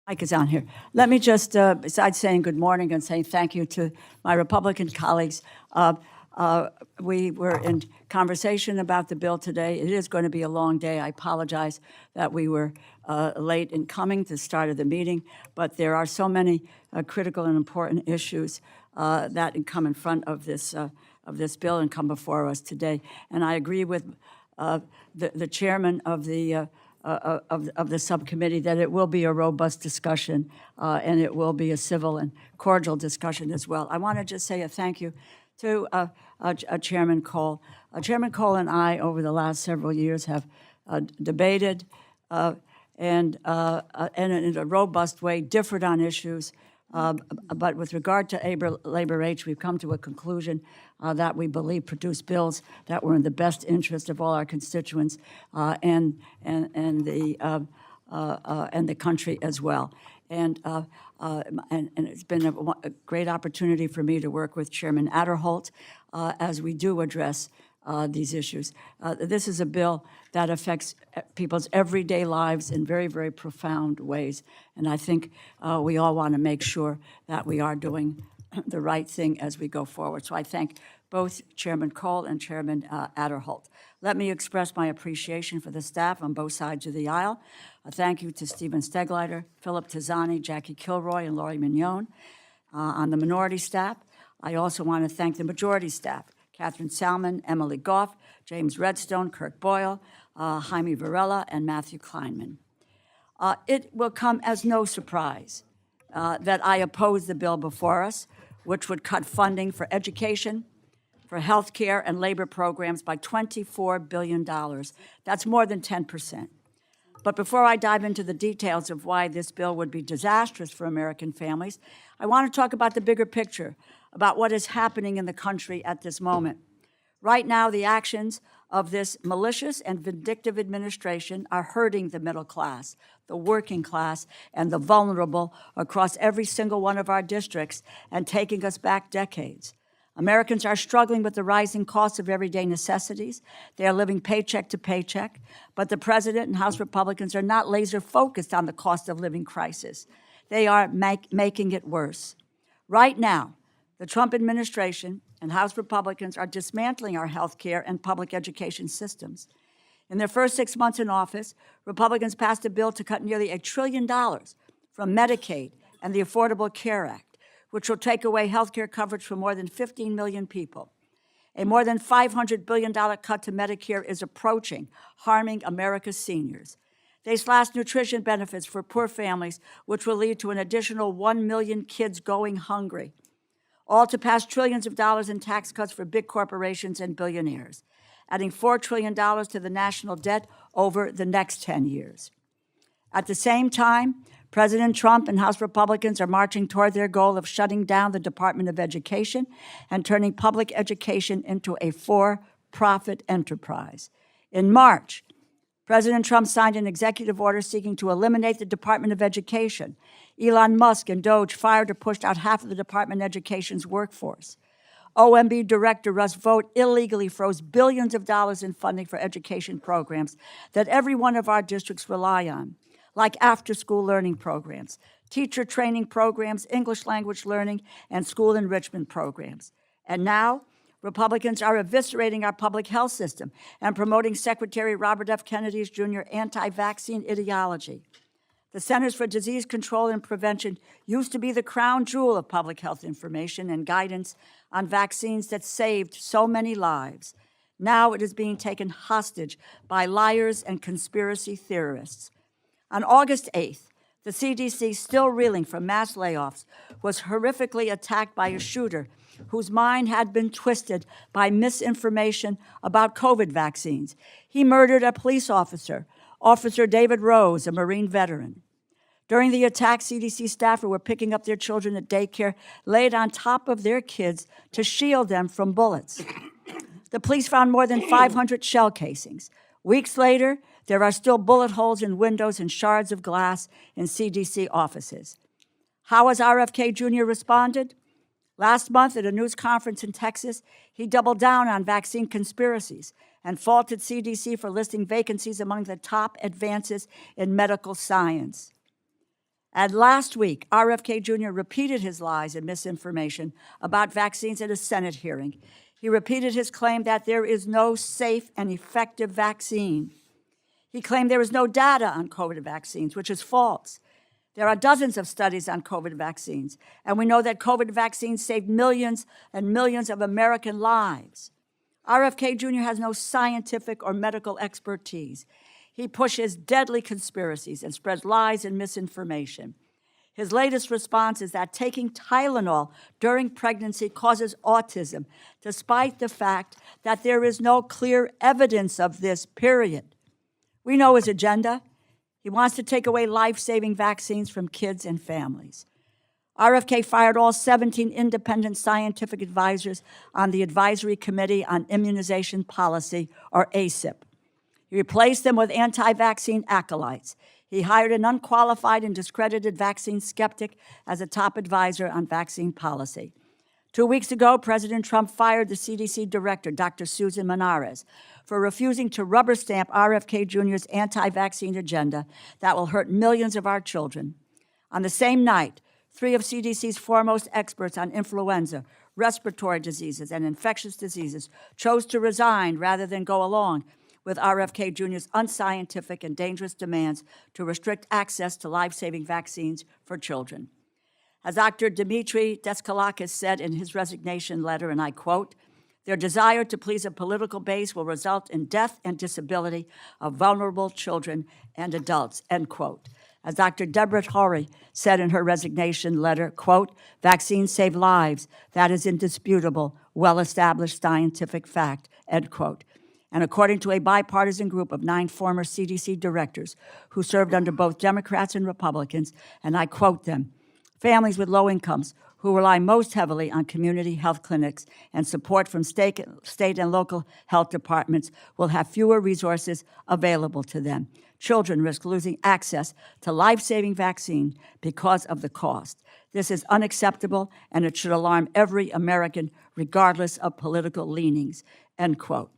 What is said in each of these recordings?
Mike is on here. Let me just, besides saying good morning and saying thank you to my Republican colleagues, we were in conversation about the bill today. It is going to be a long day. I apologize that we were late in coming to the start of the meeting, but there are so many critical and important issues that come in front of this bill and come before us today. And I agree with the chairman of the subcommittee that it will be a robust discussion and it will be a civil and cordial discussion as well. I want to just say a thank you to Chairman Cole. Chairman Cole and I, over the last several years, have debated and in a robust way, differed on issues. But with regard to labor rates, we've come to a conclusion that we believe produce bills that were in the best interest of all our constituents and the country as well. And it's been a great opportunity for me to work with Chairman Adderholt as we do address these issues. This is a bill that affects people's everyday lives in very, very profound ways. And I think we all want to make sure that we are doing the right thing as we go forward. So I thank both Chairman Cole and Chairman Adderholt. Let me express my appreciation for the staff on both sides of the aisle. A thank you to Stephen Stegleiter, Philip Tizzani, Jackie Kilroy, and Laurie Mignon. On the minority staff, I also want to thank the majority staff, Catherine Salmon, Emily Goff, James Redstone, Kirk Boyle, Jaime Varela, and Matthew Kleinman. It will come as no surprise that I oppose the bill before us, which would cut funding for education, for health care and labor programs by $24 billion. That's more than 10%. But before I dive into the details of why this bill would be disastrous for American families, I want to talk about the bigger picture, about what is happening in the country at this moment. Right now, the actions of this malicious and vindictive administration are hurting the middle class, the working class, and the vulnerable across every single one of our districts and taking us back decades. Americans are struggling with the rising costs of everyday necessities. They are living paycheck to paycheck, but the president and House Republicans are not laser focused on the cost of living crisis. They are making it worse. Right now, the Trump administration and House Republicans are dismantling our health care and public education systems. In their first 6 months in office, Republicans passed a bill to cut nearly $1 trillion from Medicaid and the Affordable Care Act, which will take away health care coverage for more than 15 million people. A more than $500 billion cut to Medicare is approaching, harming America's seniors. They slashed nutrition benefits for poor families, which will lead to an additional 1 million kids going hungry, all to pass trillions of dollars in tax cuts for big corporations and billionaires, adding $4 trillion to the national debt over the next 10 years. At the same time, President Trump and House Republicans are marching toward their goal of shutting down the Department of Education and turning public education into a for-profit enterprise. In March, President Trump signed an executive order seeking to eliminate the Department of Education. Elon Musk and Doge fired or pushed out half of the Department of Education's workforce. OMB Director Russ Vought illegally froze billions of dollars in funding for education programs that every one of our districts rely on, like after-school learning programs, teacher training programs, English language learning, and school enrichment programs. And now, Republicans are eviscerating our public health system and promoting Secretary Robert F. Kennedy's Jr. anti-vaccine ideology. The Centers for Disease Control and Prevention used to be the crown jewel of public health information and guidance on vaccines that saved so many lives. Now it is being taken hostage by liars and conspiracy theorists. On August 8th, the CDC, still reeling from mass layoffs, was horrifically attacked by a shooter whose mind had been twisted by misinformation about COVID vaccines. He murdered a police officer, Officer David Rose, a Marine veteran. During the attack, CDC staff who were picking up their children at daycare laid on top of their kids to shield them from bullets. The police found more than 500 shell casings. Weeks later, there are still bullet holes in windows and shards of glass in CDC offices. How has RFK Jr. responded? Last month at a news conference in Texas, he doubled down on vaccine conspiracies and faulted CDC for listing vacancies among the top advances in medical science. And last week, RFK Jr. repeated his lies and misinformation about vaccines at a Senate hearing. He repeated his claim that there is no safe and effective vaccine. He claimed there is no data on COVID vaccines, which is false. There are dozens of studies on COVID vaccines, and we know that COVID vaccines saved millions and millions of American lives. RFK Jr. has no scientific or medical expertise. He pushes deadly conspiracies and spreads lies and misinformation. His latest response is that taking Tylenol during pregnancy causes autism, despite the fact that there is no clear evidence of this, period. We know his agenda. He wants to take away life-saving vaccines from kids and families. RFK fired all 17 independent scientific advisors on the Advisory Committee on Immunization Policy, or ACIP. He replaced them with anti-vaccine acolytes. He hired an unqualified and discredited vaccine skeptic as a top advisor on vaccine policy. 2 weeks ago, President Trump fired the CDC director, Dr. Susan Menares, for refusing to rubber stamp RFK Jr.'s anti-vaccine agenda that will hurt millions of our children. On the same night, 3 of CDC's foremost experts on influenza, respiratory diseases, and infectious diseases chose to resign rather than go along with RFK Jr.'s unscientific and dangerous demands to restrict access to life-saving vaccines for children. As Dr. Dimitri Deskalakis said in his resignation letter, and I quote, "Their desire to please a political base will result in death and disability of vulnerable children and adults," end quote. As Dr. Deborah Torrey said in her resignation letter, quote, "Vaccines save lives. That is indisputable, well-established scientific fact," end quote. And according to a bipartisan group of 9 former CDC directors who served under both Democrats and Republicans, and I quote them, "Families with low incomes who rely most heavily on community health clinics and support from state and local health departments will have fewer resources available to them. Children risk losing access to life-saving vaccine because of the cost. This is unacceptable, and it should alarm every American, regardless of political leanings," end quote.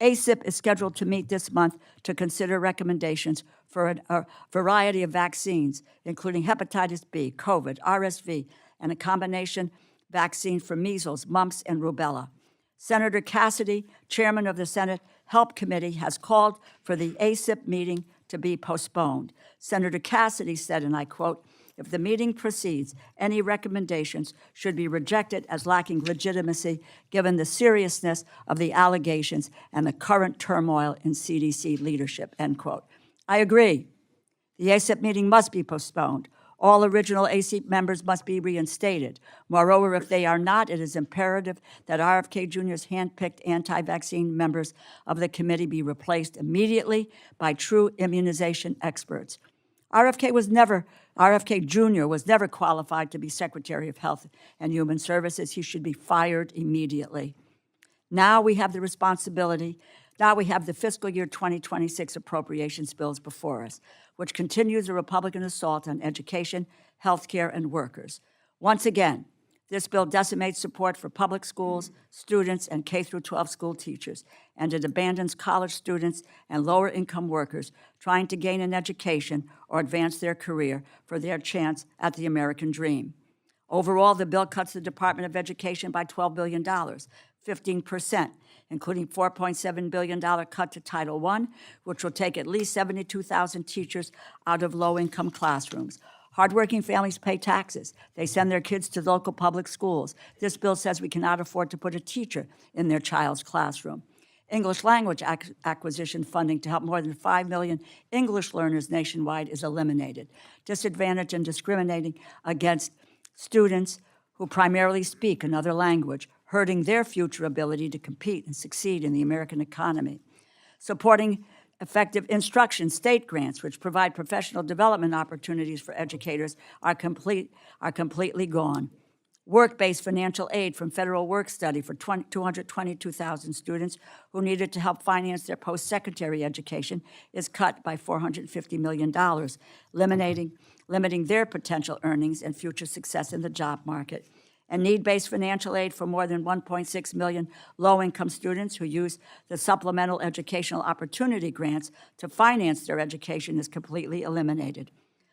ACIP is scheduled to meet this month to consider recommendations for a variety of vaccines, including hepatitis B, COVID, RSV, and a combination vaccine for measles, mumps, and rubella. Senator Cassidy, chairman of the Senate Help Committee, has called for the ACIP meeting to be postponed. Senator Cassidy said, and I quote, "If the meeting proceeds, any recommendations should be rejected as lacking legitimacy given the seriousness of the allegations and the current turmoil in CDC leadership," end quote. I agree. The ACIP meeting must be postponed. All original ACIP members must be reinstated. Moreover, if they are not, it is imperative that RFK Jr.'s handpicked anti-vaccine members of the committee be replaced immediately by true immunization experts. RFK Jr. was never qualified to be Secretary of Health and Human Services. He should be fired immediately. Now we have the fiscal year 2026 appropriations bills before us, which continues the Republican assault on education, health care, and workers. Once again, this bill decimates support for public schools, students, and K-12 school teachers, and it abandons college students and lower-income workers trying to gain an education or advance their career for their chance at the American dream. Overall, the bill cuts the Department of Education by $12 billion, 15%, including $4.7 billion cut to Title I, which will take at least 72,000 teachers out of low-income classrooms. Hardworking families pay taxes. They send their kids to local public schools. This bill says we cannot afford to put a teacher in their child's classroom. English language acquisition funding to help more than 5 million English learners nationwide is eliminated. Disadvantage and discriminating against students who primarily speak another language, hurting their future ability to compete and succeed in the American economy. Supporting effective instruction state grants, which provide professional development opportunities for educators, are completely gone. Work-based financial aid from Federal Work Study for 222,000 students who needed to help finance their post-secondary education is cut by $450 million, limiting their potential earnings and future success in the job market. And need-based financial aid for more than 1.6 million low-income students who use the Supplemental Educational Opportunity Grants to finance their education is completely eliminated.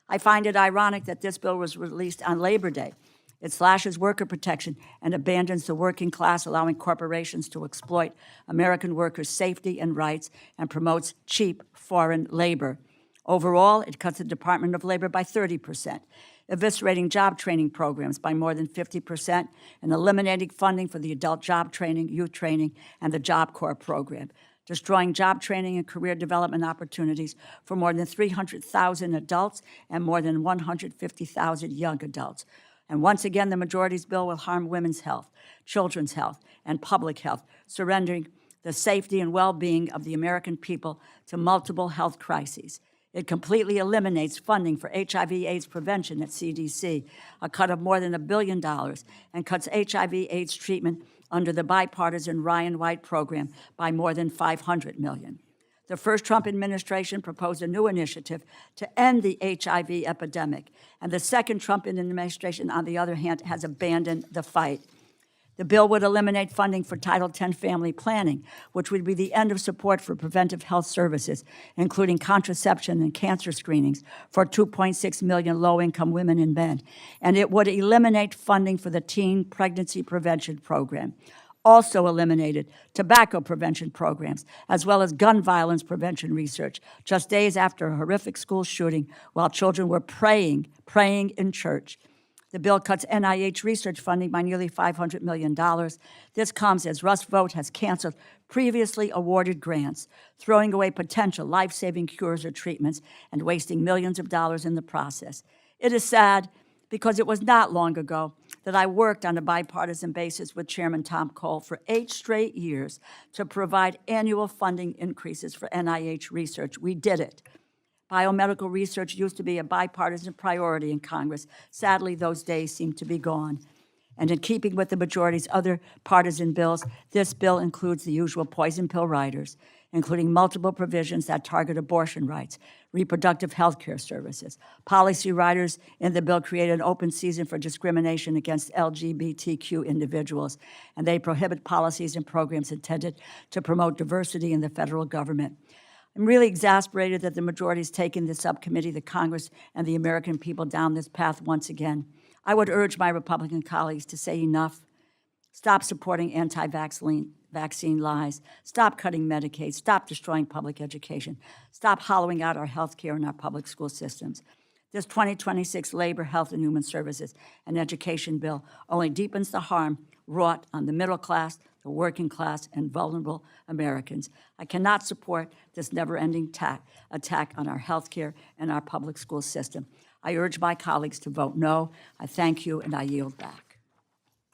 I find it ironic that this bill was released on Labor Day. It slashes worker protection and abandons the working class, allowing corporations to exploit American workers' safety and rights and promotes cheap foreign labor. Overall, it cuts the Department of Labor by 30%, eviscerating job training programs by more than 50%, and eliminating funding for the adult job training, youth training, and the Job Corps program, destroying job training and career development opportunities for more than 300,000 adults and more than 150,000 young adults. And once again, the majority's bill will harm women's health, children's health, and public health, surrendering the safety and well-being of the American people to multiple health crises. It completely eliminates funding for HIV/AIDS prevention at CDC, a cut of more than $1 billion, and cuts HIV/AIDS treatment under the bipartisan Ryan White program by more than $500 million. The first Trump administration proposed a new initiative to end the HIV epidemic, and the second Trump administration, on the other hand, has abandoned the fight. The bill would eliminate funding for Title X family planning, which would be the end of support for preventive health services, including contraception and cancer screenings for 2.6 million low-income women and men. And it would eliminate funding for the Teen Pregnancy Prevention Program. Also eliminated tobacco prevention programs, as well as gun violence prevention research, just days after a horrific school shooting while children were praying in church. The bill cuts NIH research funding by nearly $500 million. This comes as Russ Vought has canceled previously awarded grants, throwing away potential life-saving cures or treatments and wasting millions of dollars in the process. It is sad because it was not long ago that I worked on a bipartisan basis with Chairman Tom Cole for 8 straight years to provide annual funding increases for NIH research. We did it. Biomedical research used to be a bipartisan priority in Congress. Sadly, those days seem to be gone. And in keeping with the majority's other partisan bills, this bill includes the usual poison pill riders, including multiple provisions that target abortion rights, reproductive health care services. Policy riders in the bill create an open season for discrimination against LGBTQ individuals, and they prohibit policies and programs intended to promote diversity in the federal government. I'm really exasperated that the majority has taken the subcommittee, the Congress, and the American people down this path once again. I would urge my Republican colleagues to say enough. Stop supporting anti-vaccine lies. Stop cutting Medicaid. Stop destroying public education. Stop hollowing out our health care and our public school systems. This 2026 Labor, Health, and Human Services and Education bill only deepens the harm wrought on the middle class, the working class, and vulnerable Americans. I cannot support this never-ending attack on our health care and our public school system. I urge my colleagues to vote no. I thank you, and I yield back.